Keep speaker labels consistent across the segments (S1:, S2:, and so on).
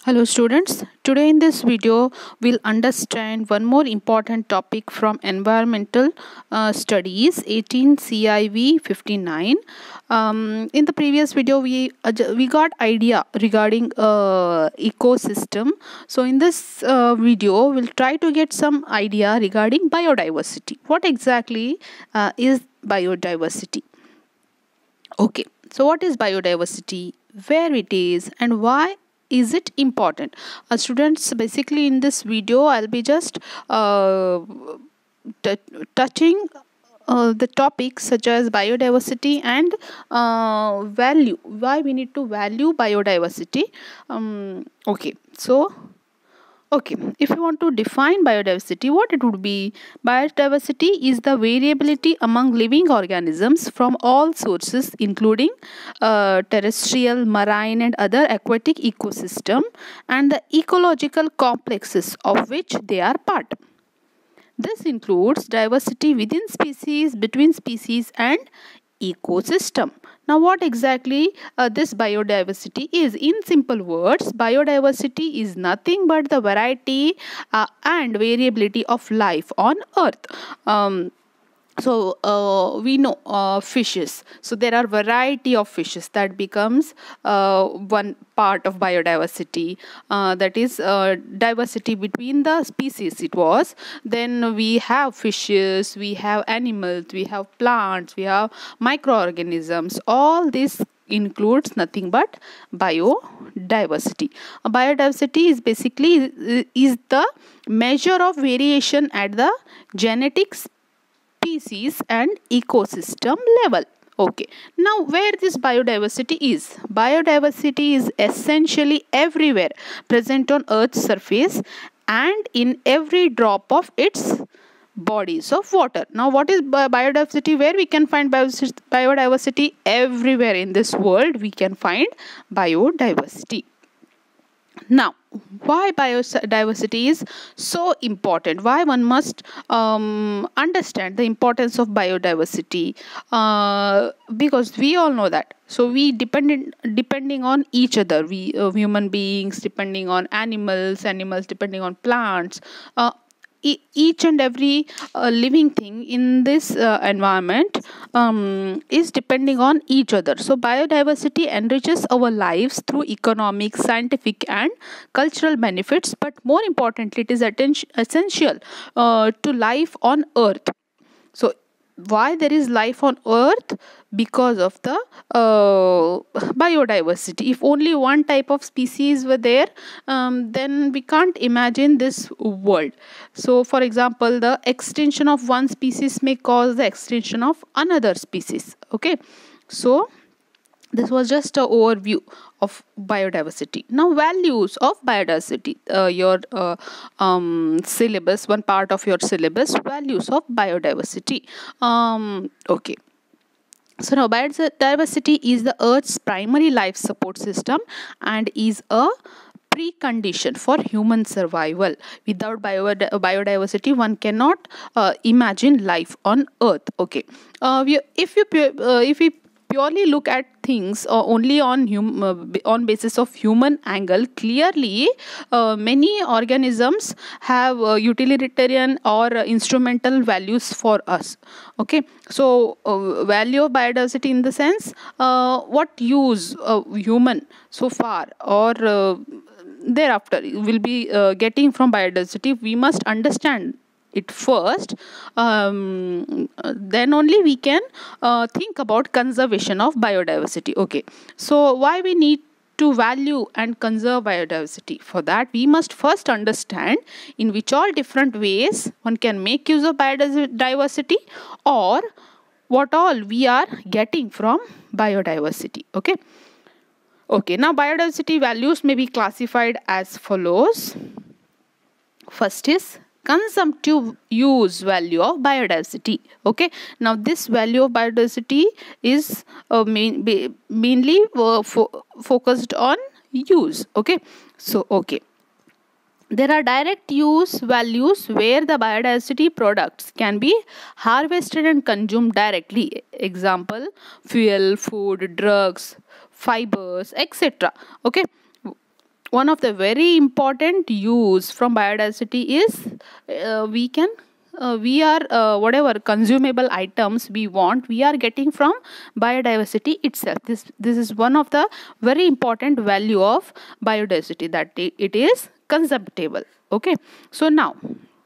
S1: Hello students, today in this video we'll understand one more important topic from environmental studies 18 CIV 59. In the previous video we got idea regarding ecosystem. So in this video we'll try to get some idea regarding biodiversity. What exactly is biodiversity? Okay, so what is biodiversity, where it is, and why is it important? Students, basically in this video I'll be just touching the topics such as biodiversity and value, why we need to value biodiversity. Okay, if you want to define biodiversity, what it would be? Biodiversity is the variability among living organisms from all sources, including terrestrial, marine, and other aquatic ecosystem, and the ecological complexes of which they are part. This includes diversity within species, between species, and ecosystem. Now, what exactly this biodiversity is? In simple words, biodiversity is nothing but the variety and variability of life on Earth. We know fishes, so there are variety of fishes that becomes one part of biodiversity, that is diversity between the species. It was then we have fishes, we have animals, we have plants, we have microorganisms. All this includes nothing but biodiversity. Biodiversity is basically is the measure of variation at the genetic species and ecosystem level. Okay, now where this biodiversity is? Biodiversity is essentially everywhere present on Earth's surface and in every drop of its bodies of water. Now, what is biodiversity? Where we can find biodiversity? Everywhere in this world we can find biodiversity. Now, why biodiversity is so important? Why one must understand the importance of biodiversity? Because we all know that. So we depending on each other. We human beings depending on animals, animals depending on plants. Each and every living thing in this environment is depending on each other. So biodiversity enriches our lives through economic, scientific, and cultural benefits, but more importantly it is essential to life on Earth. So why there is life on Earth? Because of the biodiversity. If only one type of species were there, then we can't imagine this world. So for example, the extinction of one species may cause the extinction of another species. Okay, so this was just an overview of biodiversity. Now, values of biodiversity. Your syllabus, one part of your syllabus, values of biodiversity. Okay. So now biodiversity is the Earth's primary life support system and is a precondition for human survival. Without biodiversity, one cannot imagine life on Earth. Okay, if we purely look at things only on basis of human angle, clearly many organisms have utilitarian or instrumental values for us. Okay, so value of biodiversity in the sense what use human so far or thereafter will be getting from biodiversity, we must understand it first. Then only we can think about conservation of biodiversity. Okay, so why we need to value and conserve biodiversity? For that we must first understand in which all different ways one can make use of biodiversity, or what all we are getting from biodiversity. Okay, now biodiversity values may be classified as follows. First is consumptive use value of biodiversity. Okay, now this value of biodiversity is mainly focused on use. Okay, there are direct use values where the biodiversity products can be harvested and consumed directly. Example, fuel, food, drugs, fibers, etc. Okay, one of the very important use from biodiversity is we are whatever consumable items we want, we are getting from biodiversity itself. This is one of the very important value of biodiversity, that it is consumptible. Okay, so now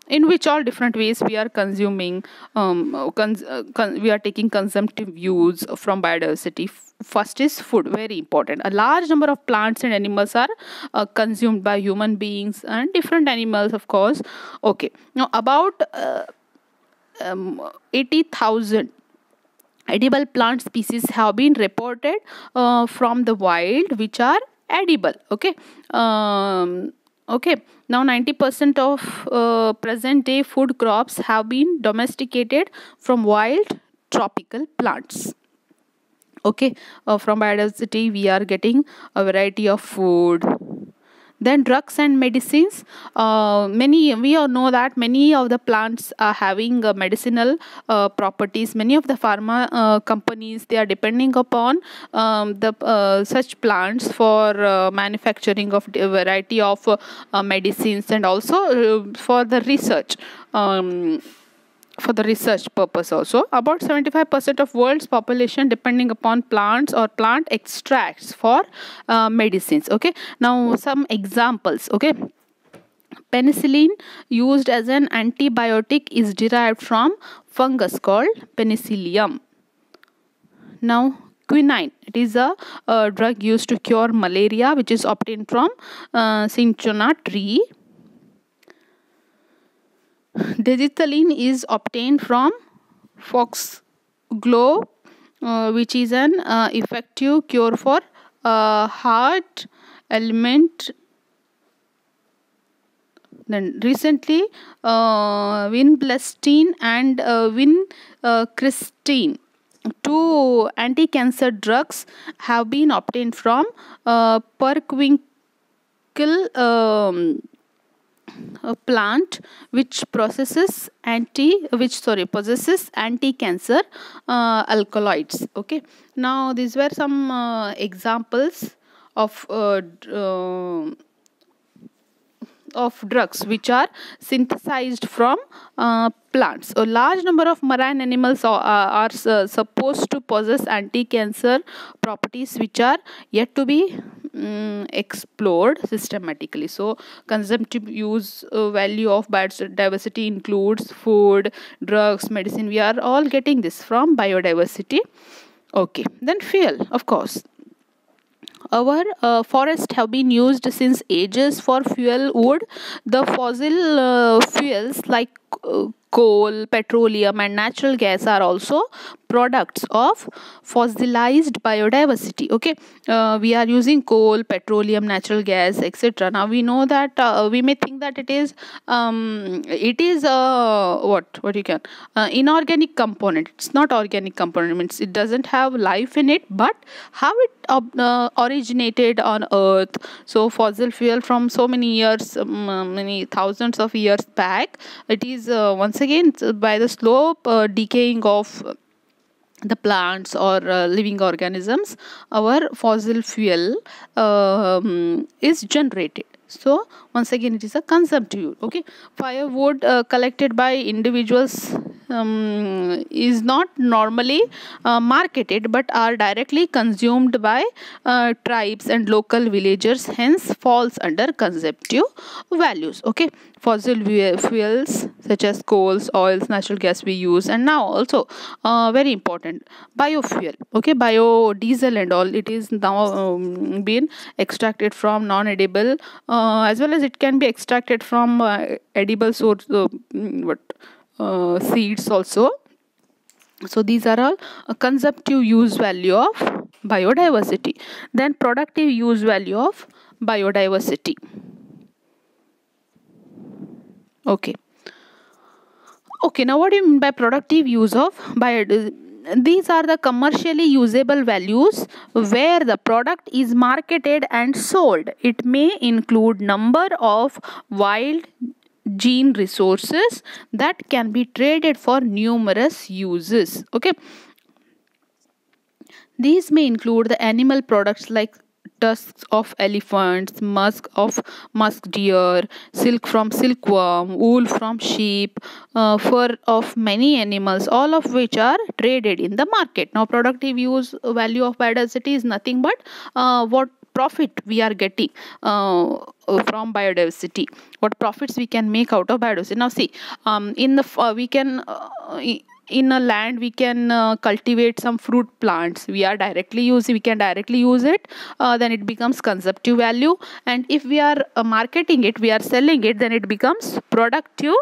S1: in which all different ways we are consuming, we are taking consumptive use from biodiversity. First is food, very important. A large number of plants and animals are consumed by human beings and different animals, of course. Okay, now about 80,000 edible plant species have been reported from the wild, which are edible. Okay, okay, now 90% of present day food crops have been domesticated from wild tropical plants. Okay, from biodiversity we are getting a variety of food. Then drugs and medicines. We all know that many of the plants are having medicinal properties. Many of the pharma companies, they are depending upon the such plants for manufacturing of a variety of medicines, and also for the research. For the research purpose also. About 75% of world's population depending upon plants or plant extracts for medicines. Okay, now some examples. Okay, penicillin, used as an antibiotic, is derived from fungus called Penicillium. Now quinine, it is a drug used to cure malaria, which is obtained from cinchona tree. Dazitalin is obtained from foxglove, which is an effective cure for heart ailment. Then recently, vinblastine and vincristine, two anti-cancer drugs, have been obtained from Perquinkel a plant which possesses anti-cancer alkaloids. Okay, now these were some examples of drugs which are synthesized from plants. A large number of marine animals are supposed to possess anti-cancer properties which are yet to be explored systematically. So consumptive use value of biodiversity includes food, drugs, medicine. We are all getting this from biodiversity. Okay, then fuel, of course. Our forests have been used since ages for fuel wood. The fossil fuels like coal, petroleum and natural gas are also products of fossilized biodiversity. Okay, we are using coal, petroleum, natural gas, etc. Now we know that we may think that it is what you can inorganic component. It's not organic component. It means it doesn't have life in it, but how it originated on earth. So fossil fuel from so many years, many thousands of years back, it is once again by the slow decaying of the plants or living organisms, our fossil fuel is generated. So once again it is a consumptive. Okay, firewood collected by individuals is not normally marketed but are directly consumed by tribes and local villagers, hence falls under consumptive values. Okay, fossil fuels such as coals, oils, natural gas we use, and now also very important, biofuel. Okay, biodiesel and all, it is now been extracted from non-edible as well as it can be extracted from edible source seeds also. So these are all a consumptive use value of biodiversity. Then productive use value of biodiversity. Okay, now what do you mean by productive use of biodiversity? These are the commercially usable values where the product is marketed and sold. It may include number of wild gene resources that can be traded for numerous uses. Okay, these may include the animal products like tusks of elephants, musk deer, silk from silkworm, wool from sheep, fur of many animals, all of which are traded in the market. Now, productive use value of biodiversity is nothing but what profit we are getting from biodiversity, what profits we can make out of biodiversity. Now see, in the we can in a land we can cultivate some fruit plants, we can directly use it, then it becomes consumptive value, and if we are marketing it, we are selling it, then it becomes productive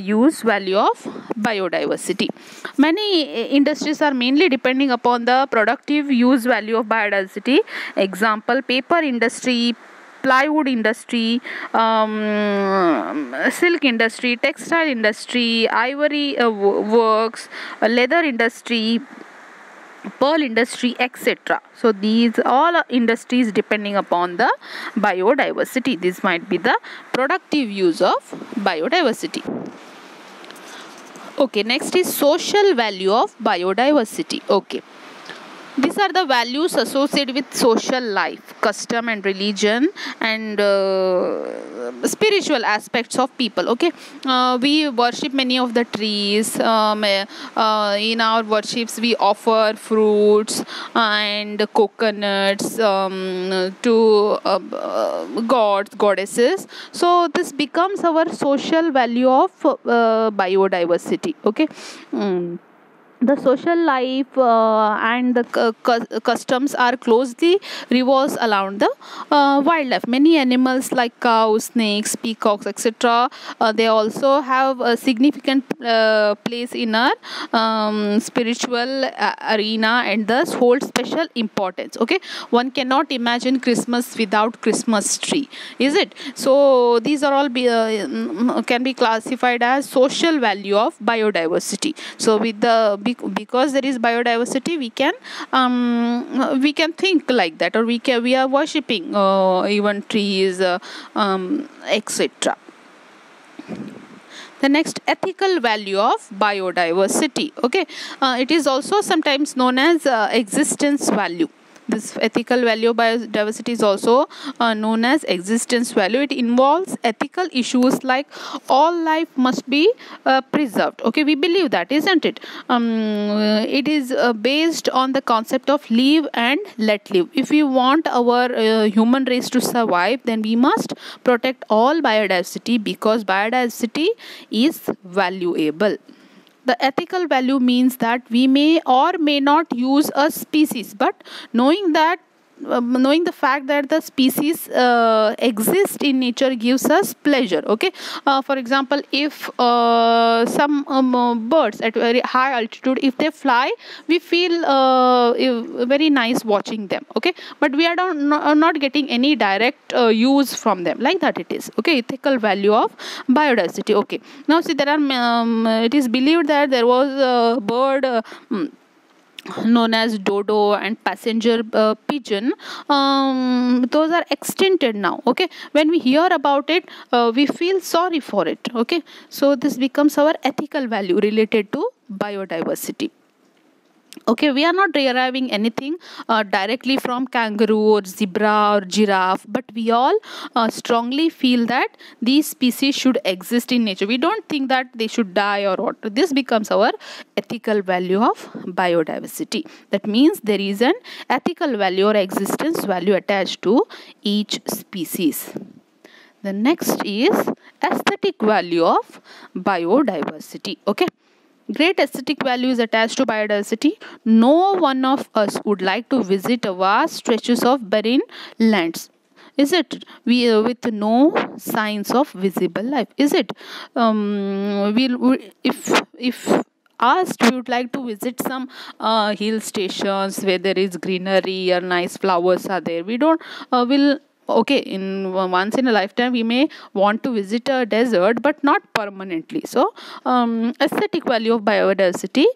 S1: use value of biodiversity. Many industries are mainly depending upon the productive use value of biodiversity. Example, paper industry, plywood industry, silk industry, textile industry, ivory works, leather industry, pearl industry, etc. So these all are industries depending upon the biodiversity. This might be the productive use of biodiversity. Okay, next is social value of biodiversity. Okay, these are the values associated with social life, custom and religion, and spiritual aspects of people. Okay, we worship many of the trees. In our worships, we offer fruits and coconuts to gods, goddesses. So this becomes our social value of biodiversity. Okay. The social life and the customs are closely revolves around the wildlife. Many animals like cows, snakes, peacocks, etc. They also have a significant place in our spiritual arena and thus hold special importance. Okay, one cannot imagine Christmas without Christmas tree, is it? So these are all can be classified as social value of biodiversity. So with the because there is biodiversity, we can think like that, or we are worshipping even trees, etc. The next, ethical value of biodiversity. Okay, it is also sometimes known as existence value. This ethical value of biodiversity is also known as existence value. It involves ethical issues like all life must be preserved. Okay, we believe that, isn't it? It is based on the concept of live and let live. If we want our human race to survive, then we must protect all biodiversity because biodiversity is valuable. The ethical value means that we may or may not use a species, but knowing the fact that the species exist in nature gives us pleasure. Okay, for example, if some birds at very high altitude, if they fly, we feel very nice watching them. Okay, but we are not getting any direct use from them, like that it is. Okay, ethical value of biodiversity. Okay, now see, there are it is believed that there was a bird known as dodo and passenger pigeon. Those are extincted now. Okay, when we hear about it, we feel sorry for it. Okay, so this becomes our ethical value related to biodiversity. Okay, we are not deriving anything directly from kangaroo or zebra or giraffe, but we all strongly feel that these species should exist in nature. We don't think that they should die or what. This becomes our ethical value of biodiversity. That means there is an ethical value or existence value attached to each species. The next is aesthetic value of biodiversity. Okay. Great aesthetic value is attached to biodiversity. No one of us would like to visit a vast stretches of barren lands, is it? We with no signs of visible life, is it? If asked, we would like to visit some hill stations where there is greenery or nice flowers are there. We don't will okay, in once in a lifetime we may want to visit a desert, but not permanently. So aesthetic value of biodiversity,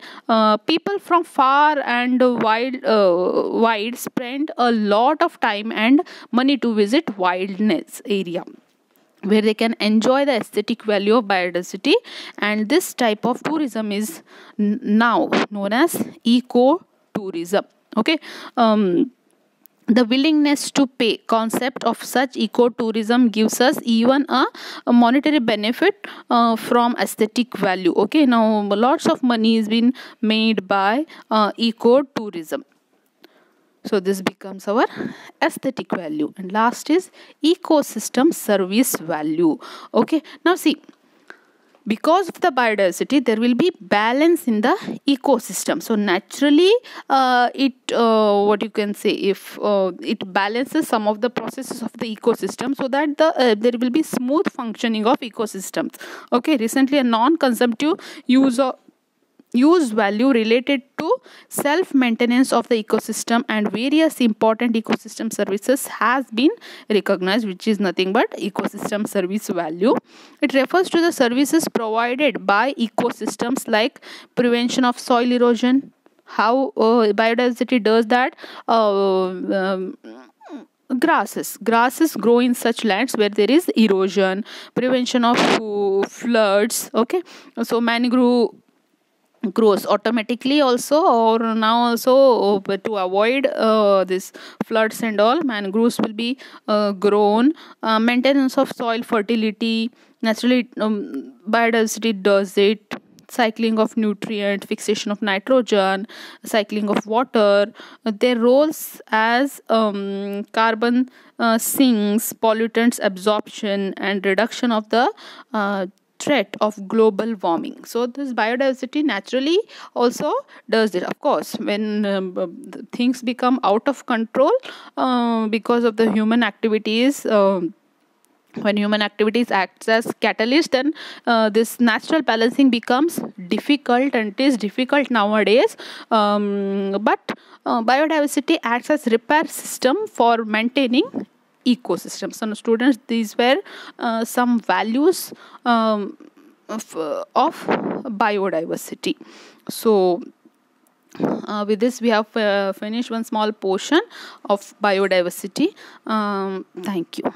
S1: people from far and wide spend a lot of time and money to visit wilderness area where they can enjoy the aesthetic value of biodiversity, and this type of tourism is now known as eco tourism. Okay, the willingness to pay concept of such ecotourism gives us even a monetary benefit from aesthetic value. Okay, now lots of money is being made by ecotourism. So this becomes our aesthetic value. And last is ecosystem service value. Okay, now see, because of the biodiversity there will be balance in the ecosystem. So naturally it what you can say, if it balances some of the processes of the ecosystem, so that there will be smooth functioning of ecosystems. Okay, recently a non-consumptive use value related to self maintenance of the ecosystem and various important ecosystem services has been recognized, which is nothing but ecosystem service value. It refers to the services provided by ecosystems like prevention of soil erosion, how biodiversity does that. Grasses grow in such lands where there is erosion, prevention of floods. Okay, so mangrove grows automatically also, or now also to avoid this floods and all, mangroves will be grown. Maintenance of soil fertility, naturally biodiversity does it. Cycling of nutrient, fixation of nitrogen, cycling of water, their roles as carbon sinks, pollutants absorption, and reduction of the threat of global warming. So this biodiversity naturally also does it. Of course, when things become out of control because of the human activities, when human activities acts as catalyst, then this natural balancing becomes difficult, and it is difficult nowadays. But biodiversity acts as repair system for maintaining ecosystems. So students, these were some values of biodiversity. So with this we have finished one small portion of biodiversity. Thank you.